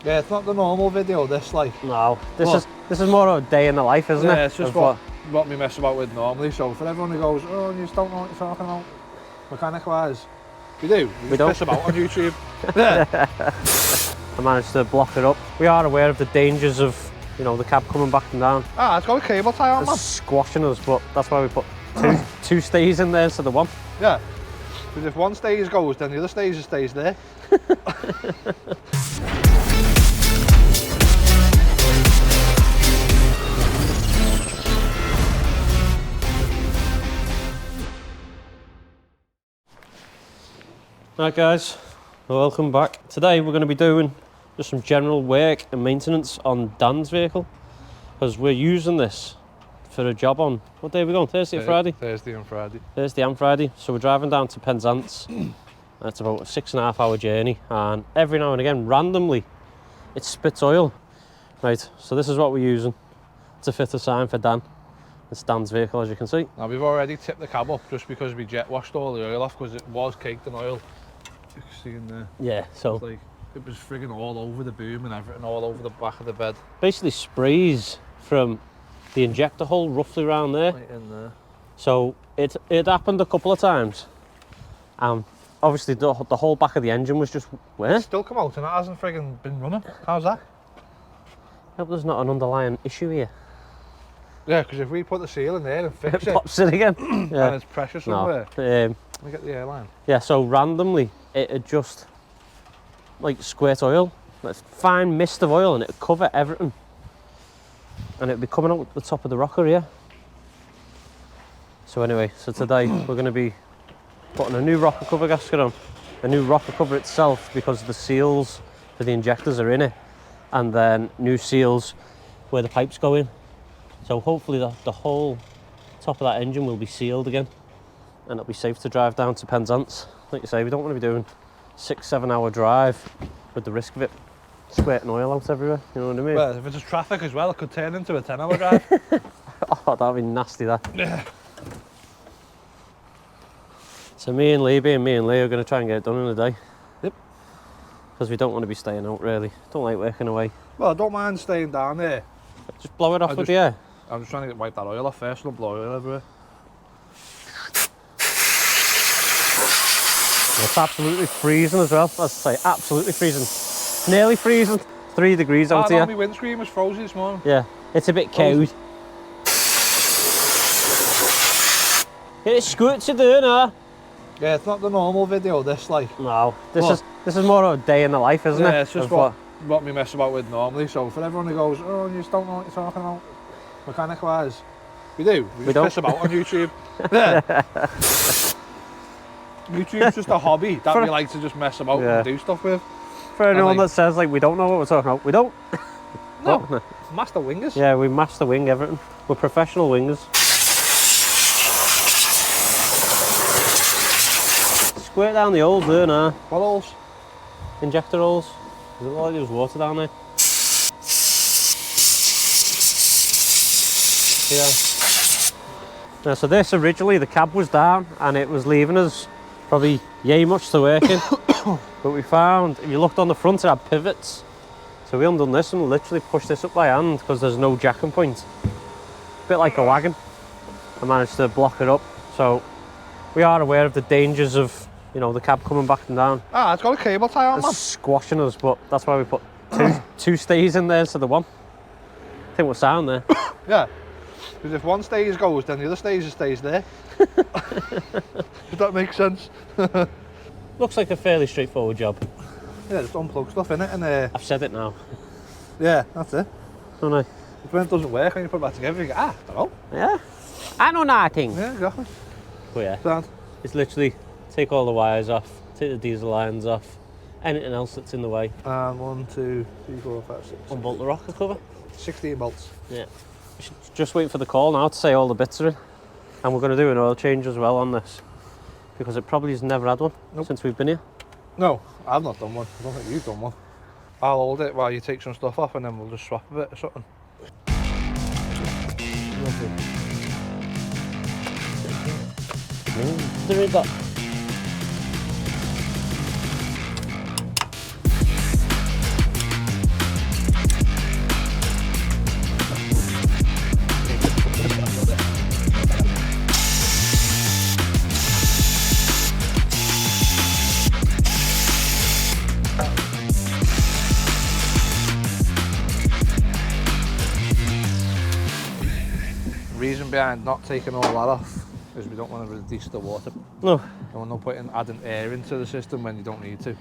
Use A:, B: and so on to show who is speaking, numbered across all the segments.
A: Yeah, it's not the normal video, this, like.
B: No, this is more of a day in the life, isn't it?
A: Yeah, it's just what we mess about with normally. So for everyone who goes, oh, you just don't know what you're talking about, mechanic-wise, we do. We just piss about on YouTube. Yeah.
B: I managed to block it up. We are aware of the dangers of, you know, the cab coming back and down.
A: Ah, it's got a cable tie on, man.
B: It's squashing us, but that's why we put two stays in there instead of one.
A: Yeah. Because if one stage goes, then the other stage stays there.
B: Right guys, welcome back. Today we're going to be doing just some general work and maintenance on Dan's vehicle, because we're using this for a job on, what day are we going, Thursday or Friday?
A: Thursday and Friday.
B: Thursday and Friday. So we're driving down to Penzance. That's about a 6.5 hour journey, and every now and again, randomly, it spits oil. Right, so this is what we're using to fit a sign for Dan. It's Dan's vehicle, as you can see.
A: Now we've already tipped the cab up just because we jet washed all the oil off, because it was caked in oil. You can see in there.
B: Yeah, so
A: it was frigging all over the boom and everything, all over the back of the bed.
B: Basically sprays from the injector hole roughly around there.
A: Right in there.
B: So it happened a couple of times. Obviously the whole back of the engine was just wet.
A: It's still come out and it hasn't frigging been running. How's that?
B: I hope there's not an underlying issue here.
A: Yeah, because if we put the seal in there and fix it,
B: pops it again. Yeah.
A: And it's pressure somewhere.
B: No.
A: Let me get the airline.
B: Yeah, so randomly it'd just like squirt oil, like fine mist of oil, and it'd cover everything. And it'd be coming out the top of the rocker here. So anyway, so today we're going to be putting a new rocker cover gasket on. A new rocker cover itself, because the seals for the injectors are in it. And then new seals where the pipes go in. So hopefully the whole top of that engine will be sealed again. And it'll be safe to drive down to Penzance. Like you say, we don't want to be doing 6-7 hour drive with the risk of it squirting oil out everywhere, you know what I mean?
A: Well, if it's traffic as well, it could turn into a 10-hour drive.
B: Oh, that'd be nasty, that.
A: Yeah.
B: So me and Lee are going to try and get it done in a day.
A: Yep.
B: Because we don't want to be staying out, really. Don't like working away.
A: Well, I don't mind staying down there.
B: Just blow it off with the air.
A: I'm just trying to wipe that oil off first, don't blow oil everywhere.
B: It's absolutely freezing as well, as I say, absolutely freezing. Nearly freezing. 3 degrees out here.
A: My windscreen was frozen this morning.
B: Yeah, it's a bit cold. It squirts you there now.
A: Yeah, it's not the normal video, this, like.
B: No, this is more of a day in the life, isn't it?
A: Yeah, it's just what we mess about with normally. So for everyone who goes, oh, you just don't know what you're talking about, mechanic-wise, we do. We just piss about on YouTube. Yeah. YouTube's just a hobby that we like to just mess about and do stuff with.
B: For anyone that says like we don't know what we're talking about, we don't.
A: No, master wingers.
B: Yeah, we master wing everything. We're professional wingers. Squirt down the holes there now.
A: What holes?
B: Injector holes. There's a lot of water down there. Yeah. Now, so this originally the cab was down and it was leaving us probably yay much to work in. But we found, if you looked on the front, it had pivots. So we undone this and literally pushed this up by hand because there's no jacking point. A bit like a wagon. I managed to block it up. So we are aware of the dangers of, you know, the cab coming back and down.
A: Ah, it's got a cable tie on, man.
B: It's squashing us, but that's why we put two stays in there instead of one. I think we're sound there.
A: Yeah. Because if one stage goes, then the other stage stays there. Does that make sense?
B: Looks like a fairly straightforward job.
A: Yeah, just unplug stuff in it and
B: I've said it now.
A: Yeah, that's it.
B: Don't I?
A: When it doesn't work and you put it back together, you go, I don't know.
B: Yeah. I know nothing.
A: Yeah, exactly.
B: But yeah,
A: Sound.
B: It's literally take all the wires off, take the diesel lines off, anything else that's in the way.
A: And 1, 2, 3, 4, 5, 6.
B: Unbolt the rocker cover.
A: 16 bolts.
B: Yeah. Just waiting for the call now to say all the bits are in. And we're going to do an oil change as well on this, because it probably has never had one since we've been here.
A: No, I've not done one. I don't think you've done one. I'll hold it while you take some stuff off and then we'll just swap a bit or something.
B: There is that.
A: reason behind not taking all that off is we don't want to reduce the water.
B: No.
A: And we're not adding air into the system when you don't need to.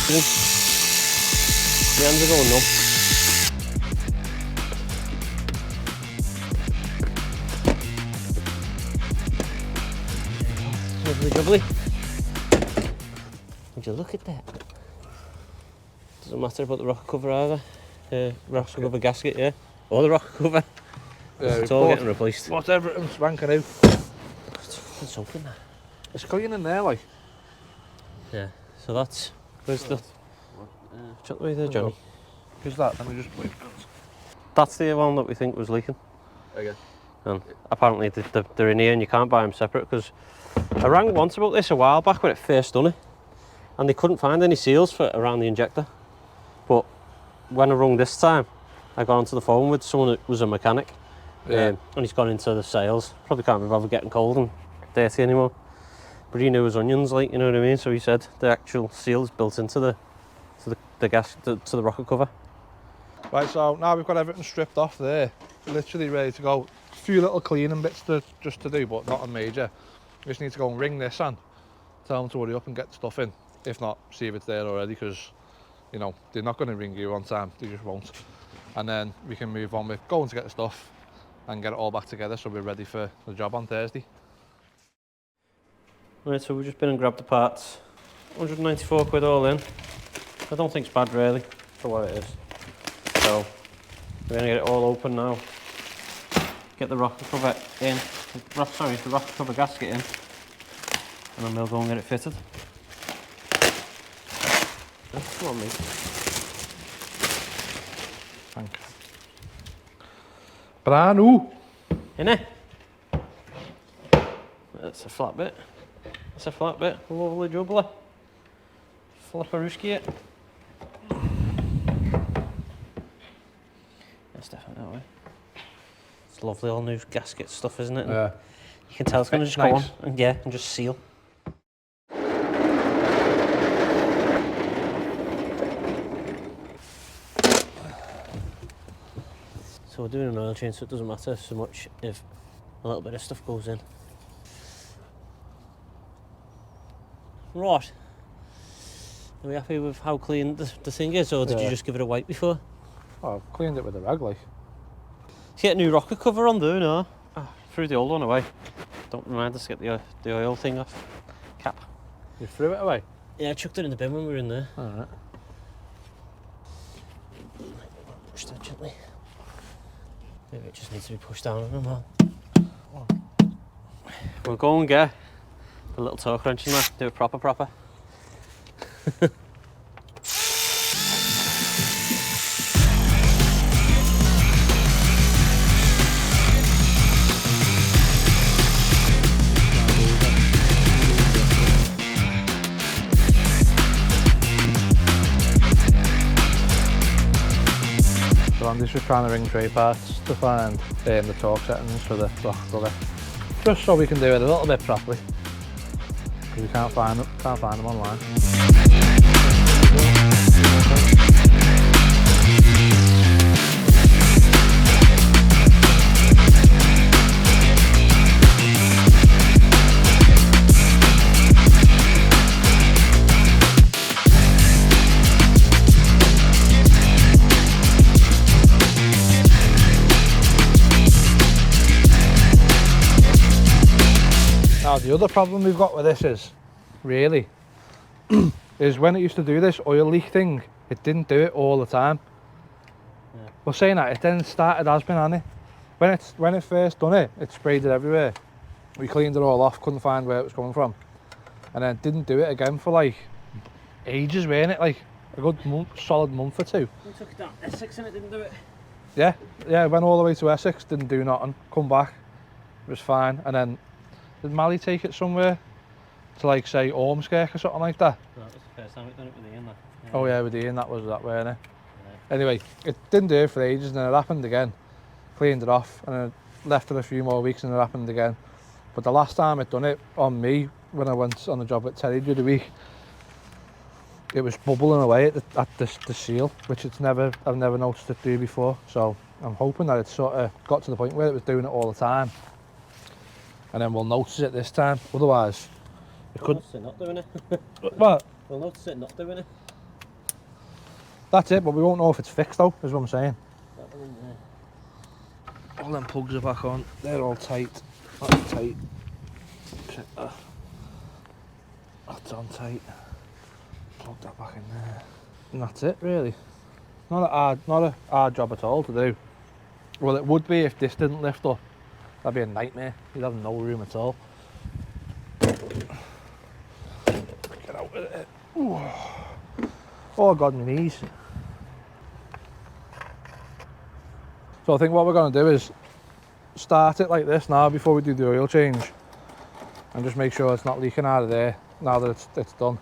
B: The hands are going numb. Lovely jubbly. Would you look at that? Doesn't matter about the rocker cover either. Rocker cover gasket, yeah. Or the rocker cover. It's all getting replaced.
A: Whatever it's spanking out.
B: It's something there.
A: It's clean in there, like.
B: Yeah, so that's... Where's the... Shut the way there, Johnny.
A: Who's that? Let me just wait.
B: That's the one that we think was leaking.
A: Okay.
B: And apparently they're in here and you can't buy them separate, because I rang once about this a while back when it first done it, and they couldn't find any seals for around the injector. But when I rung this time, I got onto the phone with someone that was a mechanic, and he's gone into the sales. Probably can't be bothered getting cold and dirty anymore. But he knew his onions, like, you know what I mean? So he said the actual seal's built into the rocker cover.
A: Right, so now we've got everything stripped off there, literally ready to go. A few little cleaning bits just to do, but not a major. We just need to go and ring this on, tell them to hurry up and get stuff in. If not, see if it's there already, because, you know, they're not going to ring you on time, they just won't. And then we can move on with going to get the stuff and get it all back together so we're ready for the job on Thursday.
B: Right, so we've just been and grabbed the parts. 194 quid all in. I don't think it's bad really, for what it is. So, we're going to get it all open now. Get the rocker cover in, the rocker cover gasket in, and then we'll go and get it fitted. Come on, mate.
A: Thank you. Brand new.
B: Innit? That's a flat bit. That's a flat bit. Lovely jubbly. Flipperooski it. That's definitely that way. It's lovely all new gasket stuff, isn't it?
A: Yeah.
B: You can tell it's going to just go on and just seal. So we're doing an oil change, so it doesn't matter so much if a little bit of stuff goes in. Right. Are we happy with how clean the thing is, or did you just give it a wipe before?
A: Oh, I've cleaned it with a rag, like.
B: Let's get a new rocker cover on there now. Threw the old one away. Don't remind us to get the oil thing off. Cap.
A: You threw it away?
B: Yeah, I chucked it in the bin when we were in there.
A: Alright.
B: Push that gently. Maybe it just needs to be pushed down on them all. We'll go and get a little torque wrench in there, do it proper.
A: So I'm just trying to ring tray parts to find the torque settings for the rocker cover. Just so we can do it a little bit properly. Because we can't find them online. Now the other problem we've got with this is, really, is when it used to do this oil leak thing, it didn't do it all the time. Yeah. Well, saying that, it then started has been, hasn't it? When it first done it, it sprayed it everywhere. We cleaned it all off, couldn't find where it was coming from. And then didn't do it again for like ages, weren't it? Like a good solid month or two.
B: We took it down Essex and it didn't do it.
A: Yeah, it went all the way to Essex, didn't do nothing, come back, it was fine. And then did Mally take it somewhere to, like, say Ormskirk or something like that?
B: No, that was the first time we'd done it with Ian. Yeah.
A: Oh yeah, with Ian, that was that, weren't it? Yeah. Anyway, it didn't do it for ages and then it happened again. Cleaned it off and then left it a few more weeks and it happened again. But the last time it done it on me when I went on a job at Terry the other week, it was bubbling away at the seal, which I've never noticed it do before. So I'm hoping that it sort of got to the point where it was doing it all the time, and then we'll notice it this time. Otherwise, it could.
B: Notice it not doing it.
A: What?
B: We'll notice it not doing it.
A: That's it, but we won't know if it's fixed though. Is what I'm saying.
B: That one in there.
A: All them plugs are back on. They're all tight. That's tight. Check that. That's on tight. Plug that back in there. And that's it really. Not a hard job at all to do. Well, it would be if this didn't lift up. That'd be a nightmare. You'd have no room at all. Get out with it. Ooh. Oh God, my knees. So I think what we're going to do is start it like this now before we do the oil change, and just make sure it's not leaking out of there now that it's done.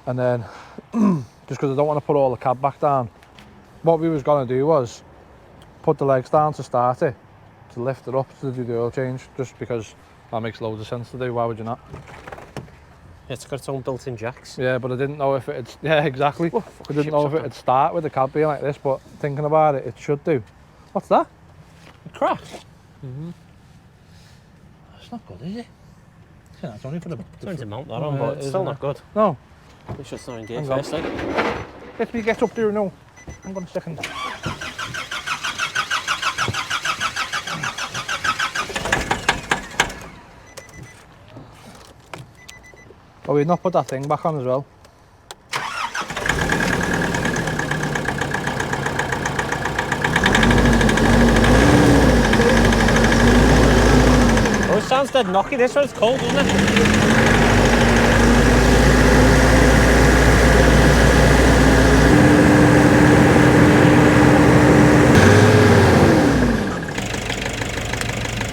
A: And then just because I don't want to put all the cab back down, what we was going to do was put the legs down to start it, to lift it up to do the oil change, just because that makes loads of sense to do. Why would you not?
B: It's got its own built-in jacks.
A: Yeah, but I didn't know if it'd... Yeah, exactly. I didn't know if it'd start with the cab being like this, but thinking about it, it should do. What's that?
B: A crack.
A: That's not good, is it? Yeah, that's only for the...
B: Trying to mount that on, but it's still not good.
A: No.
B: Make sure it's not in gear
A: Hang on.
B: first, like.
A: Let me get up there now. Hang on a second. Oh, we've not put that thing back on as well.
B: Oh, it sounds dead knocky. This one's cold, doesn't it?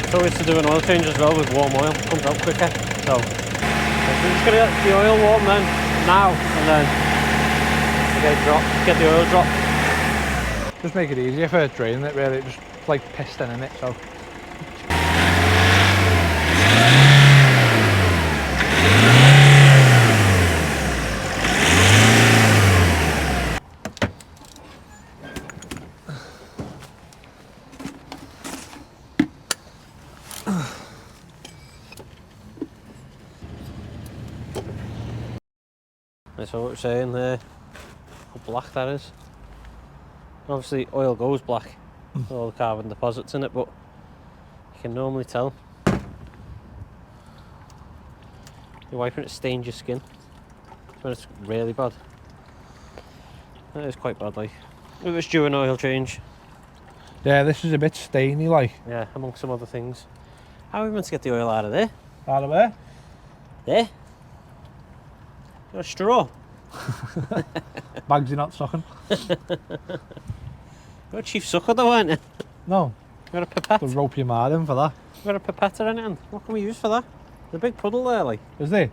B: It's always to do an oil change as well with warm oil. Comes out quicker. So we're just gonna get the oil warm then now, and then get the oil drop.
A: Just make it easier for draining it really, just like piston in it, so.
B: That's what we're saying there, how black that is. Obviously oil goes black with all the carbon deposits in it, but you can normally tell. You're wiping it, stains your skin. That's when it's really bad. That is quite bad, like. It was due an oil change.
A: Yeah, this is a bit stainy like.
B: Yeah, among some other things. How are we meant to get the oil out of there?
A: Out of where?
B: There? Got a straw.
A: Bagsy not sucking.
B: You're a chief sucker though, aren't you?
A: No.
B: Got a pipette.
A: To rope your man in for that.
B: Got a pipette or anything? What can we use for that? The big puddle there, like.
A: Is there?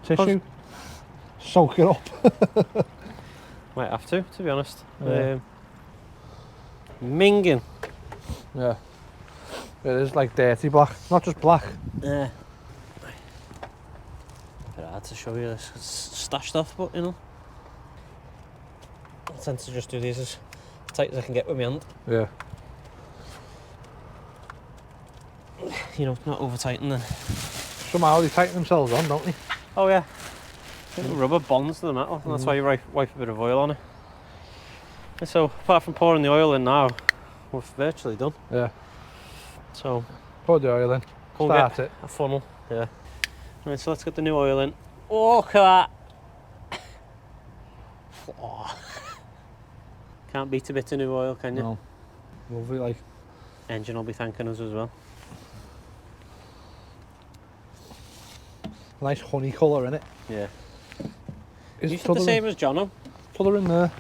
A: Tissue? Soak it up.
B: Might have to be honest.
A: Yeah.
B: Minging.
A: Yeah. It is like dirty black, not just black.
B: Yeah. Bit hard to show you this stash stuff, but you know. I tend to just do these as tight as I can get with my hand.
A: Yeah.
B: You know, not over tighten then.
A: Somehow they tighten themselves on, don't they?
B: Oh yeah. Little rubber bonds to the metal, and that's why you wipe a bit of oil on it. And so, apart from pouring the oil in now, we're virtually done.
A: Yeah.
B: So,
A: Pour the oil in.
B: go and
A: Start
B: get
A: it.
B: a funnel. Yeah. Right, so let's get the new oil in. Oh, look at that. Oh. Can't beat a bit of new oil, can you?
A: No. Lovely, like.
B: Engine will be thanking us as well.
A: Nice honey colour in it.
B: Yeah.
A: Is
B: You said the same as Jono.
A: colour in there.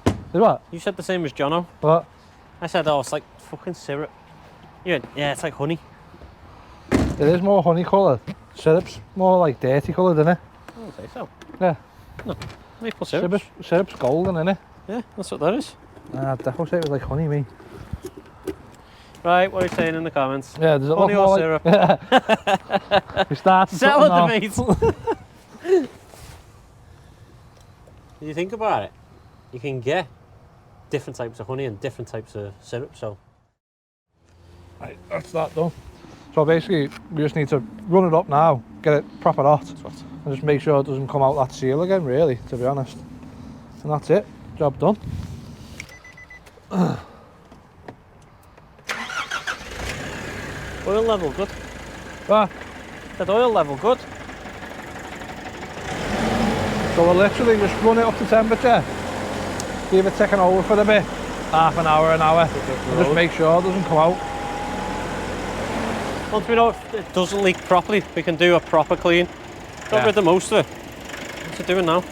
A: Is what?
B: You said the same as Jono.
A: What?
B: I said, oh, it's like fucking syrup. You went, yeah, it's like honey.
A: It is more honey colour. Syrup's more like dirty coloured, isn't it?
B: I don't say so.
A: Yeah.
B: No, maple syrup.
A: Syrup's golden, isn't it?
B: Yeah, that's what that is.
A: I'd definitely say it was like honey, me.
B: Right, what are you saying in the comments?
A: Yeah, does it
B: Honey
A: look
B: or
A: more
B: syrup?
A: like... We started
B: Settle
A: something
B: it,
A: now.
B: mate. If you think about it, you can get different types of honey and different types of syrup, so...
A: Right, that's that done. So basically, we just need to run it up now, get it proper hot, and just make sure it doesn't come out that seal again, really, to be honest. And that's it, job done.
B: Oil level good.
A: Ah,
B: That oil level good.
A: so we'll literally just run it up to temperature, leave it ticking over for a bit, half an hour, and just make sure it doesn't come out.
B: Once we know if it doesn't leak properly, we can do a proper clean. Got rid of most of it. What's it doing now?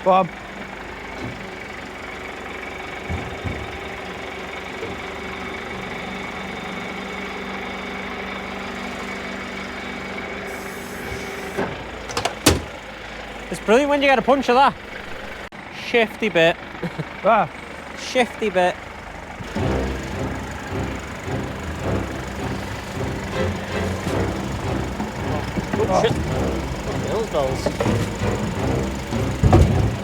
A: Bob.
B: It's brilliant when you get a punch of that. Shifty bit.
A: Ah,
B: Shifty bit. Oh, shit. Those bells.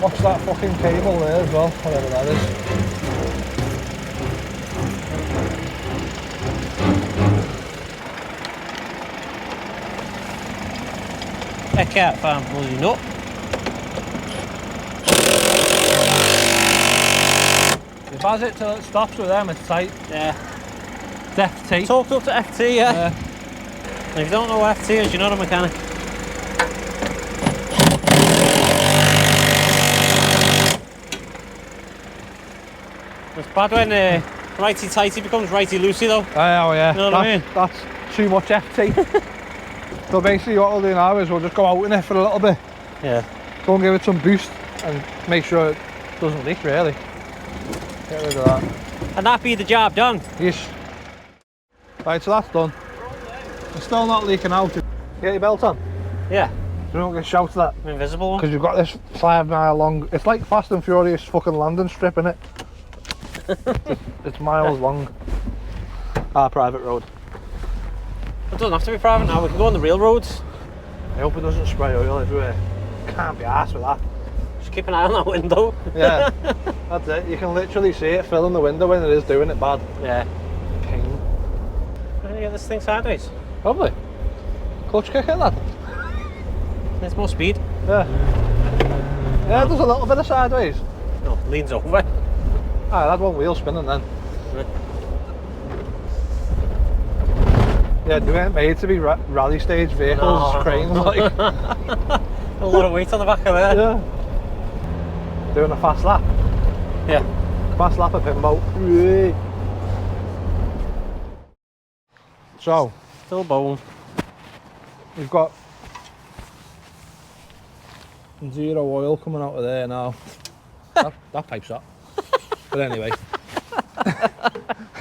A: watch that fucking cable there as well, whatever that is.
B: I can't find bloody nut.
A: It has it till it stops with them, it's tight.
B: Yeah.
A: It's FT.
B: Talked up to FT, yeah. And if you don't know what FT is, you're not a mechanic. It's bad when righty tighty becomes righty loosey though.
A: Oh yeah,
B: You know what I mean?
A: That's too much FT. So basically what we'll do now is we'll just go out in it for a little bit.
B: Yeah.
A: Go and give it some boost and make sure it doesn't leak really. Get rid of that.
B: And that be the job done.
A: Yes. Right, so that's done. It's still not leaking out. You get your belt on?
B: Yeah.
A: You don't get shouted at.
B: An invisible one.
A: Because you've got this 5 mile long, it's like Fast and Furious fucking landing strip, innit? It's miles long. Our private road.
B: It doesn't have to be private now, we can go on the real roads.
A: I hope it doesn't spray oil everywhere. Can't be arsed with that.
B: Just keep an eye on that window.
A: Yeah, that's it. You can literally see it filling the window when it is doing it bad.
B: Yeah.
A: Pain.
B: We're gonna get this thing sideways.
A: Probably. Clutch kick it, lad.
B: There's more speed.
A: Yeah. Yeah, there's a little bit of sideways.
B: No, leans over.
A: Ah, that one wheel spinning then. Yeah, they weren't made to be rally stage vehicles, cranes like.
B: A lot of weight on the back of there.
A: Yeah. Doing a fast lap.
B: Yeah.
A: Fast lap of pinboat. So,
B: Still bone.
A: we've got 0 oil coming out of there now. that pipe's up. But anyway.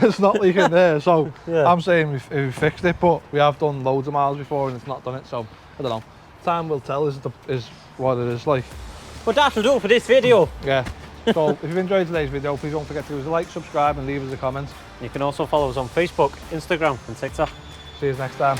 A: It's not leaking there, so yeah. I'm saying we've fixed it, but we have done loads of miles before and it's not done it, so I don't know. Time will tell is what it is like.
B: But that'll do it for this video.
A: Yeah. So if you've enjoyed today's video, please don't forget to give us a like, subscribe and leave us a comment.
B: You can also follow us on Facebook, Instagram and TikTok.
A: See you next time.